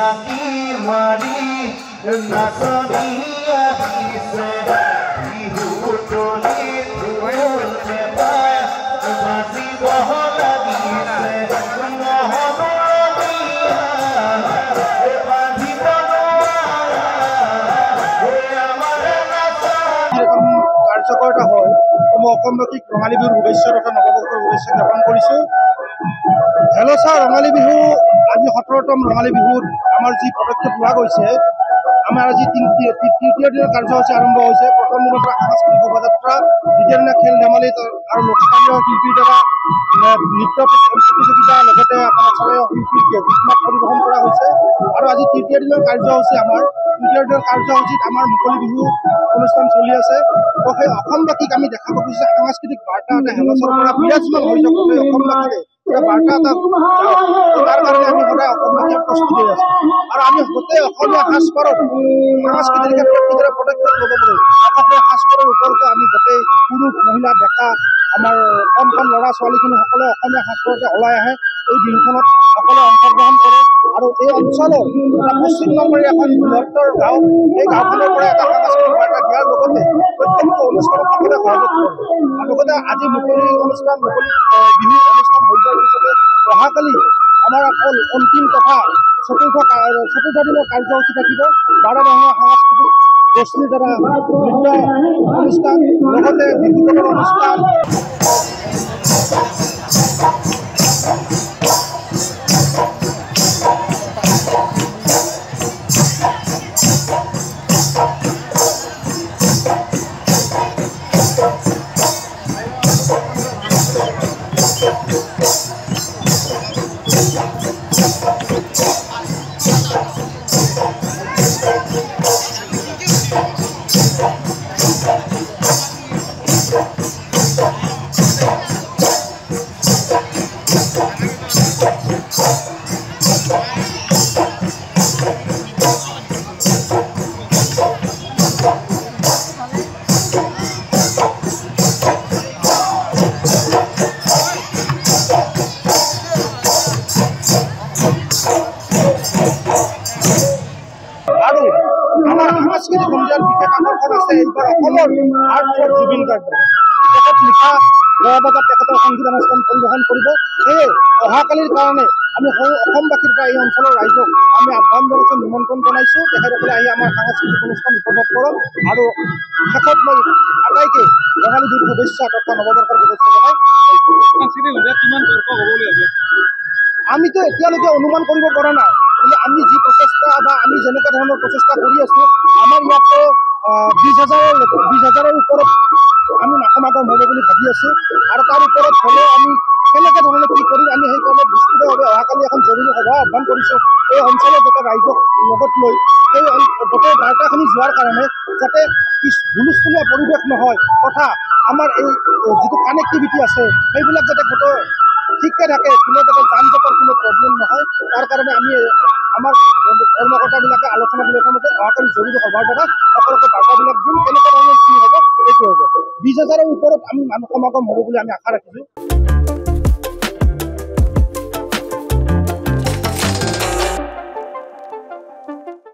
ফাঁকি মাৰি নাচনীয়া দিছে বিহু তলিত ঢোল পেঁপাৰ বাজিব লাগিছে কাৰ্যকৰ্তা হয় মই অসমবাসীক ৰঙালী বিহুৰ শুভেচ্ছা তথা নৱবৰ্ষৰ শুভেচ্ছা জ্ঞাপন কৰিছোঁ। হেলচা ৰঙালী বিহু আজি 17তম ৰঙালী বিহুত আমাৰ যি পদক্ষেপ লোৱা গৈছে, আমাৰ আজি তৃতীয় দিনৰ কাৰ্যসূচী আৰম্ভ হৈছে। প্ৰথম দিনৰ পৰা সাংস্কৃতিক শোভাযাত্ৰা, দ্বিতীয় দিনা খেল ধেমালি আৰু লোকস্থানীয় শিল্পীৰ দ্বাৰা নৃত্য প্ৰতিযোগিতা, লগতে আপোনাৰ শিল্পীৰ গীত পৰিৱেশন কৰা হৈছে। আৰু আজি তৃতীয় দিনৰ কাৰ্যসূচী কাৰ্যসূচীত আমাৰ মুকলি বিহু অনুষ্ঠান চলি আছে। তো সেই অসমবাসীক আমি দেখাব খুজিছো সাংস্কৃতিক বাৰ্তা এটা হেলচৰ পৰা বিৰাজমান হৈ যাব অসমবাসীৰে বাৰ্তা এটা তাৰ কাৰণে আমি সদায় অসমবাসীয়ে প্ৰস্তুত হৈ আছো। আৰু আমি গোটেই অসমীয়া সাজপাৰত সাংস্কৃতিক ক্ষেত্ৰত কিদৰে পদক্ষেপ ল'ব পাৰোঁ, অসমীয়া সাজপাৰৰ ওপৰতো আমি গোটেই পুৰুষ মহিলা ডেকা আমাৰ কণ কণ ল'ৰা ছোৱালীখিনি সকলোৱে অসমীয়া সাজপাৰতে ওলাই আহে। এই বিহুখনত সকলোৱে অংশগ্ৰহণ কৰে আৰু এই অঞ্চলৰ পশ্চিমবংগৰ এখন বৃহত্তৰ গাঁও, এই গাঁওখনৰ পৰা এটা সাংস্কৃতিক বাৰ্তা দিয়াৰ লগতে প্ৰত্যেকটো অনুষ্ঠানত সকলোৱে সহযোগ কৰে। আৰু লগতে আজি মুকলি বিহু অনুষ্ঠান হৈ যোৱাৰ পিছতে অহাকালি আমাৰ অকল অন্তিম তথা চতুৰ্থ দিনৰ কাৰ্যসূচী থাকিব। 12 ৰঙীয়া সাংস্কৃতিক গোষ্ঠীৰ দ্বাৰা নৃত্য অনুষ্ঠান, লগতে বিহুগীতৰ অনুষ্ঠান। আমাৰ সাংস্কৃতিক সন্ধিয়াৰ বিশেষ আকৰ্ষণ আছে এইবাৰ অসমৰ আৰ্টছৰ জুবিন গাৰ্গ। তেখেত নিশা 10 বজাত তেখেতৰ সংগীতানুষ্ঠান পৰিৱেশন কৰিব। সেয়ে অহাকালিৰ কাৰণে আমি অসমবাসীৰ পৰা এই অঞ্চলৰ ৰাইজক আমি আহ্বান জনাইছোঁ, নিমন্ত্ৰণ জনাইছোঁ। তেখেতসকলে আহি আমাৰ সাংস্কৃতিক অনুষ্ঠান উপভোগ কৰক। আৰু শেষত মই আটাইকে ৰঙালী বিহুৰ শুভেচ্ছা তথা নৱবৰ্ষৰ শুভেচ্ছা জনাই সাংস্কৃতিক সন্ধিয়াত কিমান দৰ্শক হ'ব বুলি ভাবে? আমিতো এতিয়ালৈকে অনুমান কৰিব পৰা নাই, কিন্তু আমি যি প্ৰচেষ্টা বা আমি যেনেকুৱা ধৰণৰ প্ৰচেষ্টা কৰি আছোঁ, আমাৰ ইয়াতে 20,000ৰ ওপৰত আমি সমাগম হ'ব বুলি ভাবি আছোঁ। আৰু তাৰ ওপৰত হ'লে আমি কেনেকৈ ধৰণে কি কৰিম, আমি সেইকাৰণে বিস্তৃতভাৱে অহাকালি এখন জৰুৰী সভা আহ্বান কৰিছোঁ এই অঞ্চলৰ গোটেই ৰাইজক লগত লৈ। সেই গোটেই বাৰ্তাখিনি যোৱাৰ কাৰণে যাতে হুলস্থুলীয়া পৰিৱেশ নহয় তথা আমাৰ এই যিটো কানেক্টিভিটি আছে সেইবিলাক যাতে গোটেই ঠিককৈ থাকে, কোনো যাতে যান জঁটৰ কোনো প্ৰব্লেম নহয়, তাৰ কাৰণে আমি আমাৰ কৰ্মকৰ্তাবিলাকে আলোচনা বিলোচনাতে অহাকালি জৰুৰী সভাৰ দ্বাৰা সকলোকে বাৰ্তাবিলাক দিম, কেনেকুৱা ধৰণৰ কি হ'ব এইটো হ'ব। 20,000ৰ ওপৰত আমি মানুহ সমাগম হ'ব বুলি আমি আশা ৰাখিছোঁ।